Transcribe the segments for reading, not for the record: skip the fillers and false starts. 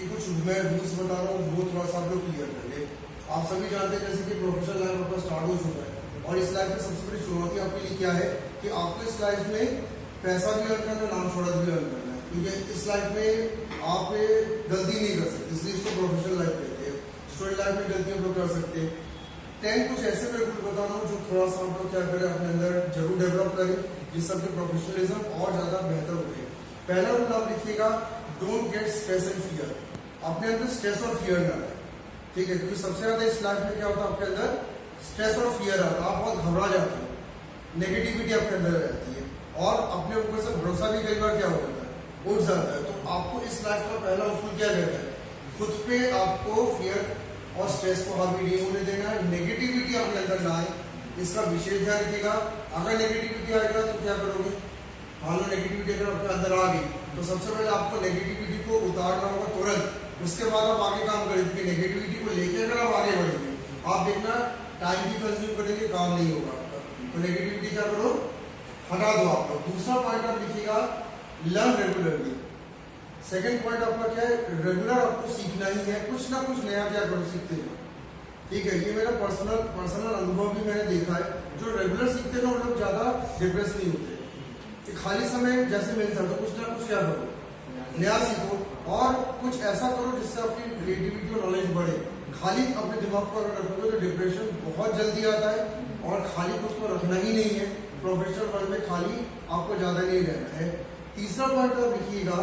कि कुछ मैं रूल्स बता रहा हूँ वो थोड़ा सा आप लोग क्लियर कर ले। आप सभी जानते हैं जैसे कि प्रोफेशनल लाइफ आपका स्टार्ट हो चुका है और इस लाइफ में सबसे बड़ी चुनौती आपके लिए क्या है कि आपको इस लाइफ में पैसा भी अर्न करना है, नाम शोहरत भी अर्न करना है, क्योंकि इस लाइफ में आप गलती नहीं कर सकते, इसलिए इसको प्रोफेशनल लाइफ कहते हैं। स्टूडेंट लाइफ में गलतियां आप लोग कर सकते हैं। 10 कुछ ऐसे मैं रूल बता रहा हूँ जो थोड़ा सा आप लोग क्या करें अपने अंदर जरूर डेवलप करें, जिससे आपके प्रोफेशनलिज्म और ज्यादा बेहतर हो गए। पहला रूल आप लिखिएगा, don't get stress and fear. अपने अंदर स्ट्रेस और फियर ना आए, ठीक है, क्योंकि सबसे ज्यादा इस लाइफ में क्या होता है आपके अंदर स्ट्रेस और फियर आता है, आप बहुत घबरा जाते हो, नेगेटिविटी आपके अंदर रहती है और अपने ऊपर से भरोसा भी कई बार क्या हो जाता है, उठ जाता है। तो आपको इस लाइफ का पहला उसूल क्या कहता है, खुद पे आपको फियर और स्ट्रेस को हावी नहीं होने देना है, नेगेटिविटी अपने अंदर ना आए, इसका विशेष ध्यान रखिएगा। अगर नेगेटिविटी आएगा तो क्या करोगे, मान लो नेगेटिविटी अगर आपके अंदर आ गई तो सबसे पहले आपको नेगेटिविटी को उतारना होगा तुरंत, उसके बाद आप आगे काम करेंगे, क्योंकि नेगेटिविटी को लेकर अगर आप आगे बढ़ेंगे आप देखना टाइम भी कंज्यूम करेंगे, काम नहीं होगा आपका। तो नेगेटिविटी क्या करो, हटा दो आप लोग। दूसरा पॉइंट आप लिखिएगा, लर्न रेगुलरली। सेकंड पॉइंट आपका क्या है, रेगुलर आपको सीखना ही है, कुछ ना कुछ नया क्या करो, सीखते हो, ठीक है। ये मेरा पर्सनल अनुभव भी मैंने देखा है, जो रेगुलर सीखते हैं ना वो लोग ज्यादा डिप्रेस नहीं होते। कि खाली समय जैसे मिलता है तो कुछ ना कुछ क्या करो, नया सीखो और कुछ ऐसा करो जिससे आपकी क्रिएटिविटी और नॉलेज बढ़े। खाली अपने दिमाग को अगर रखोगे तो डिप्रेशन बहुत जल्दी आता है और खाली खुद को रखना ही नहीं है। प्रोफेशनल वर्ल्ड में खाली आपको ज्यादा नहीं रहना है। तीसरा पॉइंट आप लिखिएगा,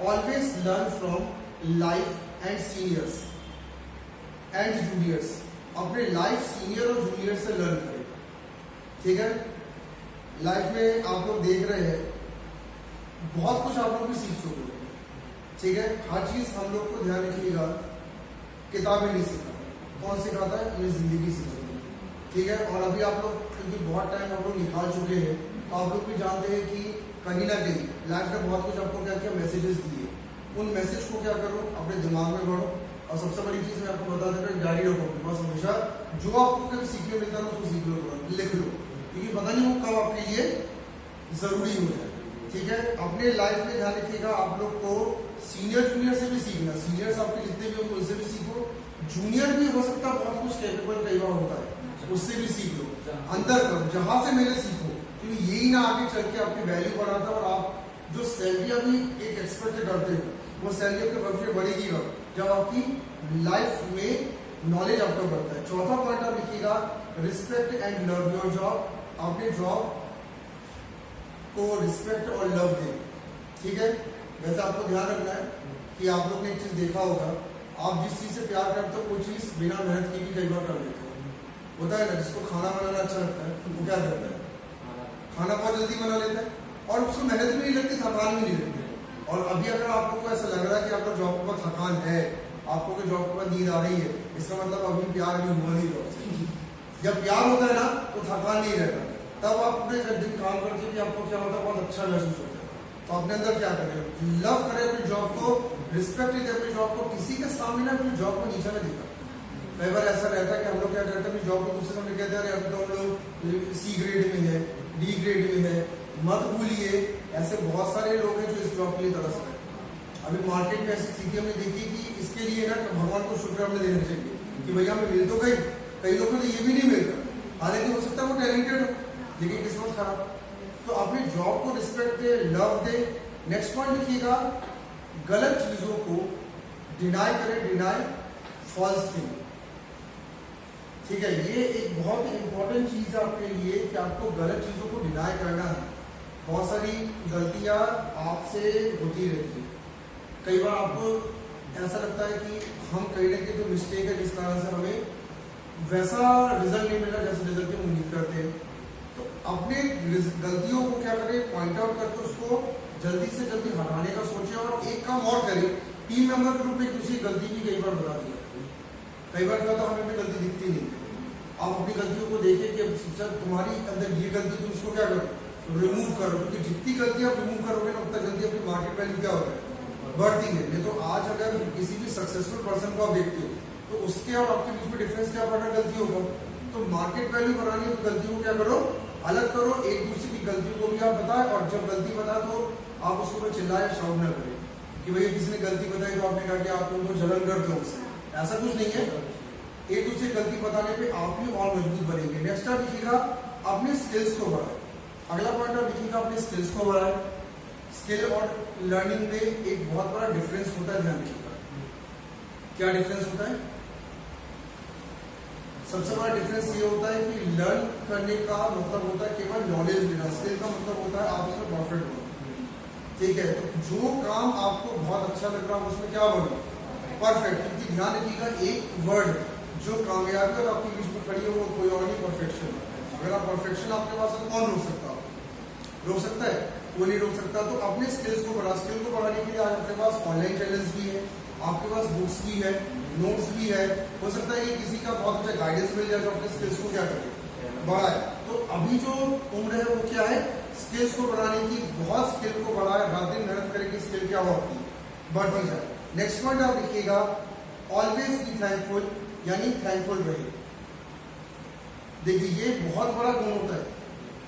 always learn from life and seniors and juniors. अपने लाइफ सीनियर और जूनियर से लर्न करें, ठीक है। लाइफ में आप लोग देख रहे हैं बहुत कुछ आप लोग भी सीख चुके हैं, ठीक है। हर चीज हम लोग को ध्यान रखिएगा, किताबें नहीं सिखाता, कौन सिखाता है, ये जिंदगी सिखाती है, ठीक है। और अभी आप लोग क्योंकि बहुत टाइम आप लोग निकाल चुके हैं तो आप लोग भी जानते हैं कि कहीं ना कहीं लाइफ में बहुत कुछ आपको क्या क्या मैसेजेस दिए, उन मैसेज को क्या करो, अपने दिमाग में भरो। और सबसे बड़ी चीज मैं आपको बता देता हूँ, डायरी रखो बस हमेशा, जो आपको कभी सीखने मिलता है उसको सीख लो, लिख लो, क्योंकि पता नहीं वो कब आपके लिए जरूरी हो जाए, ठीक है। अपने लाइफ में ध्यान रखिएगा, आप लोग को सीनियर जूनियर से भी सीखना, सीनियर्स आपके जितने भी होंगे उनसे भी सीखो, जूनियर भी हो सकता है बहुत कुछ कैपेबल कई बार होता है, उससे भी सीख लो, अंदर करो, जहां से मिले सीखो, क्योंकि यही ना आगे चल के आपकी वैल्यू बढ़ाता है। और आप जो सैलरी अभी एक एक्सपर्ट से करते हो वो सैलरी आपके वर्क में बढ़ेगी जब आपकी लाइफ में नॉलेज आपका बढ़ता है। चौथा पॉइंट आप लिखिएगा, respect and love your job. अपने जॉब को रिस्पेक्ट और लव दें, ठीक है। वैसे आपको ध्यान रखना है कि आप लोग ने एक चीज देखा होगा, आप जिस चीज से प्यार करते हो वो चीज बिना मेहनत की भी कई बार कर लेते हो, होता है ना। जिसको खाना बनाना अच्छा लगता है वो क्या करता है, खाना बहुत जल्दी बना लेता है और उसको मेहनत भी नहीं लगती, थकान भी नहीं लगती। और अभी अगर आप लोग को ऐसा लग रहा है कि आपका जॉब के बाद थकान है, आपको जॉब के बाद नींद आ रही है, इसका मतलब अभी प्यार भी हुआ नहीं जॉब से। जब प्यार होता है ना तो थकान नहीं रहता, तब आप अपने जब दिन काम करके भी आपको क्या होता है, बहुत अच्छा महसूस होता है। तो अपने अंदर क्या करें, लव करें अपनी जॉब को, रिस्पेक्ट दें अपनी जॉब को, किसी के सामने ना अपनी जॉब को नीचा में दिखा। कई बार ऐसा रहता है कि हम लोग क्या करते हैं, अपनी जॉब को दूसरे सामने कहते हैं अभी तो हम लोग सी ग्रेड में है, डी ग्रेड में है, मत भूलिए ऐसे बहुत सारे लोग हैं जो इस जॉब के लिए तरस रहे हैं। अभी मार्केट में ऐसी स्थिति हमने देखी कि इसके लिए ना भगवान को शुक्र हमने देना चाहिए कि भैया हमें मिल तो गई, कई लोगों को ये भी नहीं मिलता, हालांकि हो सकता है वो टैलेंटेड हो लेकिन किस्मत खराब। तो अपनी जॉब को respect they, love they. Next point लिखिएगा, गलत चीजों को डिनाई करें, डिनाई फॉल्स थिंग, ठीक है। ये एक बहुत इंपॉर्टेंट चीज है आपके लिए कि आपको गलत चीजों को डिनाई करना है। बहुत सारी गलतियां आपसे होती रहती है, कई बार आपको ऐसा लगता है कि हम कहीं ना कहीं तो मिस्टेक है जिस कारण से हमें वैसा रिजल्ट नहीं मिला जैसे रिजल्ट की उम्मीद करते हैं। तो अपने गलतियों को क्या करें, पॉइंट आउट करके उसको जल्दी से जल्दी हटाने का सोचें और एक काम और करें, टीम मेंबर के रूप में दूसरी गलती भी कई बार बता दी जाती है। कई बार क्या होता है हमें अपनी गलती दिखती नहीं है, आप अपनी गलतियों को देखें कि सर तुम्हारी अंदर ये गलती, तुम उसको क्या करो, रिमूव करो, क्योंकि जितनी गलती आप रिमूव करोगे ना उतना जल्दी अपनी मार्केट वैल्यू क्या होता है, बढ़ती है। नहीं तो आज अगर किसी भी सक्सेसफुल पर्सन को आप देखते हो तो उसके और आपके बीच में डिफरेंस क्या पड़ रहा है, गलतियों का। तो मार्केट वैल्यू बढ़ानी है तो गलतियों को क्या करो, अलग करो, एक दूसरे की गलतियों को भी आप बताएं, और जब गलती बताए तो आप उसको चिल्लाए, शाउट ना करें कि भैया किसी ने गलती बताई तो आप आपने कहा कि आप उनको जलन करते हो उससे, ऐसा कुछ नहीं है। एक दूसरे गलती बताने पे आप भी और मजबूत बनेंगे। नेक्स्ट आप लिखिएगा अपने स्किल्स को बढ़ाए। अगला पॉइंट आप लिखिएगा अपने स्किल्स को बढ़ाए। स्किल और लर्निंग में एक बहुत बड़ा डिफरेंस होता है, ध्यान रखिएगा। क्या डिफरेंस होता है? सबसे बड़ा डिफरेंस ये होता है कि लर्न करने का मतलब होता है केवल नॉलेज लेना, स्किल का मतलब होता है आप उसमें परफेक्ट बनो। ठीक है, तो जो काम आपको बहुत अच्छा लग रहा है उसमें क्या बनो? परफेक्ट। क्योंकि ध्यान रखिएगा एक वर्ड जो कामयाबी और आपके बीच में खड़ी है वो कोई और नहीं, परफेक्शन। अगर आप परफेक्शन आपके पास है कौन रोक सकता है? रोक सकता है? वो नहीं रोक सकता। तो अपने स्किल्स को बढ़ा, स्किल को बढ़ाने के लिए आज आपके पास ऑनलाइन चैनल्स भी है, आपके पास बुक्स भी है, नोट्स भी है। हो सकता है कि किसी का बहुत अच्छा गाइडेंस मिल जाए जो अपने स्किल्स को क्या करे, बढ़ाए। तो अभी जो उम्र है वो क्या है? स्किल्स को बढ़ाने की। बहुत स्किल को बढ़ाए, रात दिन मेहनत करेगी, स्किल क्या होती बढ़ती जाए। नेक्स्ट पॉइंट आप लिखिएगा ऑलवेज बी थैंकफुल, यानी थैंकफुल रहिए। देखिए ये बहुत बड़ा गुण होता है।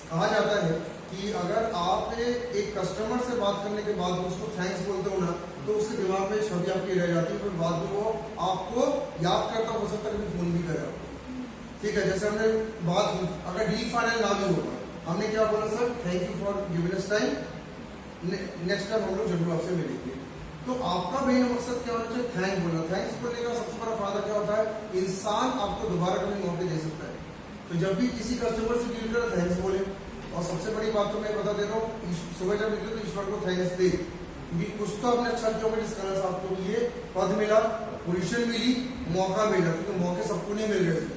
कहा जाता है कि अगर आप एक कस्टमर से बात करने के बाद उसको थैंक्स बोलते हो ना, तो उसके दिमाग में छवि आपकी रह जाती है, फिर बाद में वो आपको याद करता हो सकता है कभी फोन भी करे आपको। ठीक है, जैसे हमने बात हुई, अगर डील फाइनल ना भी होगा, हमने क्या बोला sir, thank you for giving us time, next time हम लोग जरूर आपसे मिलेंगे। तो आपका मेन मकसद क्या होना चाहिए? थैंक बोलना। थैंक्स बोलने का सबसे बड़ा फायदा क्या होता है? इंसान आपको दोबारा कभी मौके दे सकता है। तो जब भी किसी कस्टमर से डील करें थैंक्स बोले। और सबसे बड़ी बात तो मैं बता दे रहा हूँ, सुबह जब निकले तो ईश्वर को थैंक्स दे, क्योंकि कुछ तो आपने अच्छा किया होगा जिस कारण से आपको ये पद मिला, पोजीशन मिली, मौका मिला, क्योंकि मौके सबको नहीं मिल रहे थे।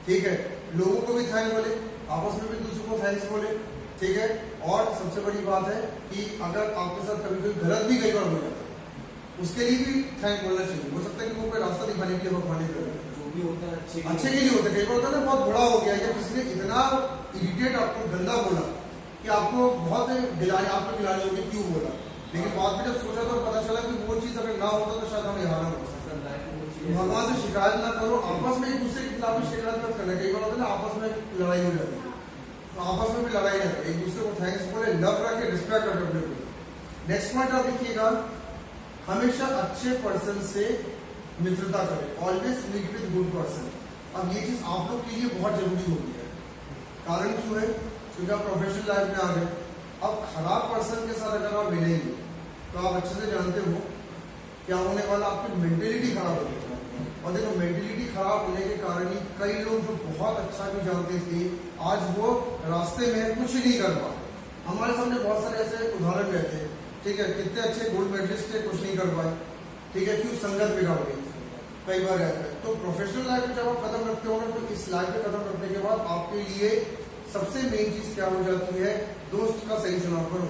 ठीक है, लोगों को भी थैंक बोले, आपस में भी दूसरों को थैंक्स बोले। ठीक है, और सबसे बड़ी बात है कि अगर आपके साथ कभी कोई गलत भी कई बार हो जाता है उसके लिए भी थैंक बोलना चाहिए। हो सकता है कि वो कोई रास्ता दिखाने के लिए भगवान कर जो भी होता है अच्छे के लिए होता है। कई बार होता है ना बहुत बड़ा हो गया या किसी ने इतना इरिटेट आपको गंदा बोला कि आपको बहुत गिलानी, आपको गिलानी होगी क्यों बोला, लेकिन बाद में जब सोचा तो पता चला कि वो चीज अगर ना होता तो शायद हम यहाँ ना होता। भगवान से शिकायत ना करो, आपस में एक दूसरे के खिलाफ शिकायत मत करना। कई बार होता है ना आपस में लड़ाई हो जाती है, तो आपस में भी लड़ाई ना करें, एक दूसरे को थैंक्स बोले, लव रखे, रिस्पेक्ट रखे अपने को। नेक्स्ट पॉइंट आप देखिएगा, हमेशा अच्छे पर्सन से मित्रता करें। Always meet with good person. अब ये चीज आप लोग के लिए बहुत जरूरी हो गई है। कारण क्यों है? क्योंकि आप प्रोफेशनल लाइफ में आ गए। अब खराब पर्सन के साथ अगर आप मिलेंगे तो आप अच्छे से जानते हो क्या होने वाला, आपकी मेंटेलिटी खराब होगी। और देखो मेंटेलिटी खराब होने के कारण ही कई लोग जो बहुत अच्छा भी जानते थे आज वो रास्ते में कुछ नहीं कर पाते। हमारे सामने बहुत सारे ऐसे उदाहरण रहते हैं। ठीक है, कितने अच्छे गोल्ड मेडलिस्ट थे, कुछ नहीं कर पाए। ठीक है, क्यों? संगत बिगाड़ गई। कई बार रहता है। तो प्रोफेशनल लाइफ में जब आप कदम रखते हो तो इस लाइफ में कदम रखने के बाद आपके लिए सबसे मेन चीज क्या हो जाती है? दोस्त का सही चुनाव करो।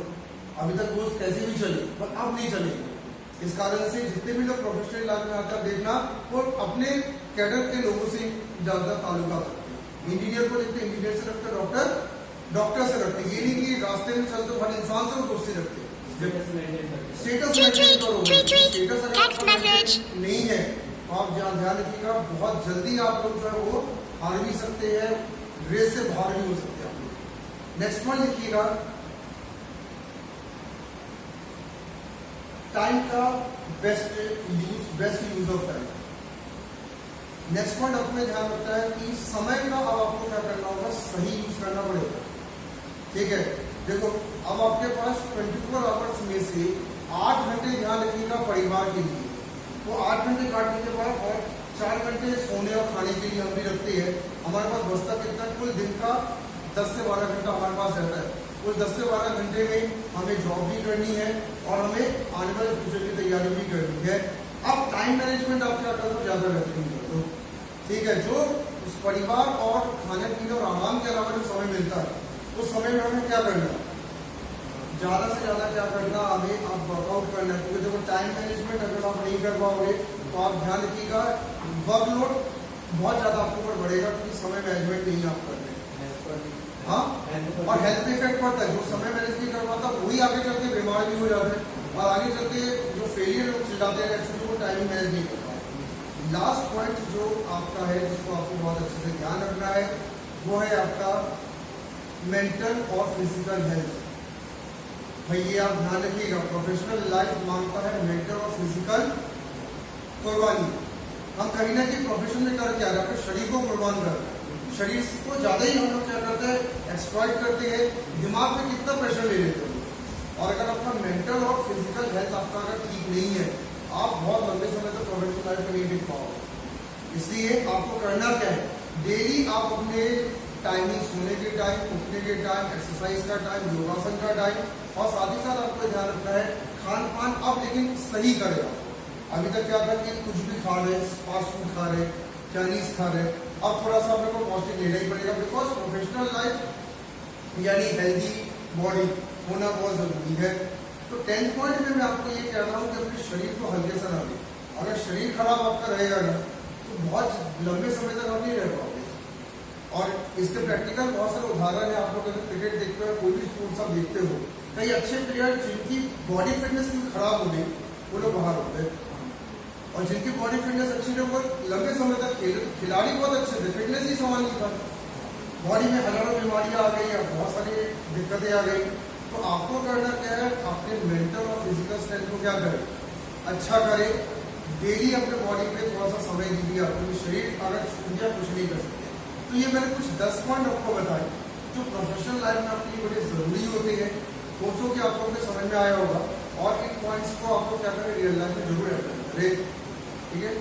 अभी तक दोस्त कैसे भी चले पर अब नहीं चलेंगे। इस कारण से जितने भी लोग प्रोफेशनल लाइफ में आकर देखना वो अपने कैडर के लोगों से ज्यादा ताल्लुकात रखते हैं। इंजीनियर को देखते इंजीनियर से रखते, डॉक्टर से रखते। ये नहीं कि रास्ते में चलते हर इंसान से वो दोस्ती रखते। स्टेटस मेंटेन करो। स्टेटस अगर नहीं है तो आप ध्यान रखिएगा, बहुत जल्दी आप लोग जो है वो हार भी सकते हैं, रेस से बाहर भी हो सकते हैं आप लोग। नेक्स्ट पॉइंट लिखिएगा, टाइम का best use of time. Next point अपने ध्यान रखता है कि समय का अब आपको क्या करना होगा? सही यूज करना पड़ेगा। ठीक है, देखो अब आपके पास 24 आवर्स में से 8 घंटे ध्यान रखिएगा परिवार के लिए। वो 8 घंटे काटने के बाद और 4 घंटे सोने और खाने के लिए हम भी रखते हैं। हमारे पास बचता कितना? कुल दिन का 10 से 12 घंटा हमारे पास रहता है। उस 10 से 12 घंटे में हमें जॉब भी करनी है और हमें आने वाले फ्यूचर की तैयारी भी करनी है। अब टाइम मैनेजमेंट आप क्या करते हो? ज्यादा बेहतरीन कर दो। ठीक है, जो उस परिवार और खाने पीने और आराम के अलावा जो समय मिलता है उस समय में हमें क्या करना है? ज्यादा से ज्यादा क्या करना, हमें आप वर्कआउट करना है। क्योंकि देखो टाइम मैनेजमेंट अगर आप नहीं कर पाओगे तो आप ध्यान रखिएगा वर्कलोड बहुत ज्यादा आपके ऊपर बढ़ेगा, क्योंकि समय मैनेजमेंट नहीं आप कर रहे। हाँ, और हेल्थ पे इफेक्ट पड़ता है। जो समय मैनेज नहीं कर पाता वही आगे चल के बीमार भी हो जाते हैं, और आगे चल के जो फेलियर लोग चिल्लाते हैं एक्चुअली वो टाइम मैनेज नहीं कर पाते। लास्ट पॉइंट जो आपका है जिसको आपको बहुत अच्छे से ध्यान रखना है वो है आपका मेंटल और फिजिकल हेल्थ। भाई ये आप ध्यान रखिएगा, प्रोफेशनल लाइफ मांगता है मेंटल और फिजिकल कुर्बानी। हम कहीं ना कहीं प्रोफेशन में कर क्या रहे हैं, अपने शरीर को कुर्बान कर रहे हैं। शरीर को ज्यादा ही हम लोग क्या करते हैं, एक्सप्लॉइट करते हैं, दिमाग पे कितना प्रेशर ले लेते हैं। और अगर आपका मेंटल और फिजिकल हेल्थ आपका अगर ठीक नहीं है, आप बहुत लंबे समय तक प्रोफेशनल लाइफ में नहीं टिक पाओगे। इसलिए आपको करना क्या है, डेली आप अपने टाइमिंग, सोने के टाइम, उठने के टाइम, एक्सरसाइज का टाइम, योगासन का टाइम, और साथ ही साथ आपको ध्यान रखना है खान पान आप लेकिन सही करेगा। अभी तक क्या था कि कुछ भी खा रहे, फास्ट फूड खा रहे, चाइनीज खा रहे, अब थोड़ा सा अपने को पौष्टिक लेना ही पड़ेगा, बिकॉज प्रोफेशनल लाइफ यानी हेल्दी बॉडी होना बहुत जरूरी है। तो 10th पॉइंट में मैं आपको ये कह रहा हूँ कि अपने शरीर को हल्के से ना लें। अगर शरीर खराब आपका रहेगा ना, तो बहुत लंबे समय तक आप नहीं रह पाओगे। और इसके प्रैक्टिकल बहुत सारे उदाहरण है। आप लोग अगर क्रिकेट देखते हो, कोई भी स्पोर्ट्स आप देखते हो, कई अच्छे प्लेयर जिनकी बॉडी फिटनेस खराब हो गई, वो लोग बाहर होते हैं, और जिनकी बॉडी फिटनेस अच्छी है वो लंबे समय तक खेले। तो खिलाड़ी बहुत अच्छे थे, फिटनेस ही सवाल नहीं था, बॉडी में हजारों बीमारियां आ गई, बहुत सारी दिक्कतें आ गई। तो आपको करना क्या है, अपने मेंटल और फिजिकल स्ट्रेंथ को क्या करें, अच्छा करें। डेली अपने बॉडी पे थोड़ा सा समय दीजिए। अपने शरीर अगर छूट गया कुछ नहीं कर सकते। तो ये मैंने कुछ 10 पॉइंट आपको बताए जो प्रोफेशनल लाइफ में आपके लिए बड़े जरूरी होते हैं। सोचो कि आपको अपने समझ में आया होगा, और इन पॉइंट्स को आपको क्या करें, रियल लाइफ में जरूर अप्लाई करें। ठीक है।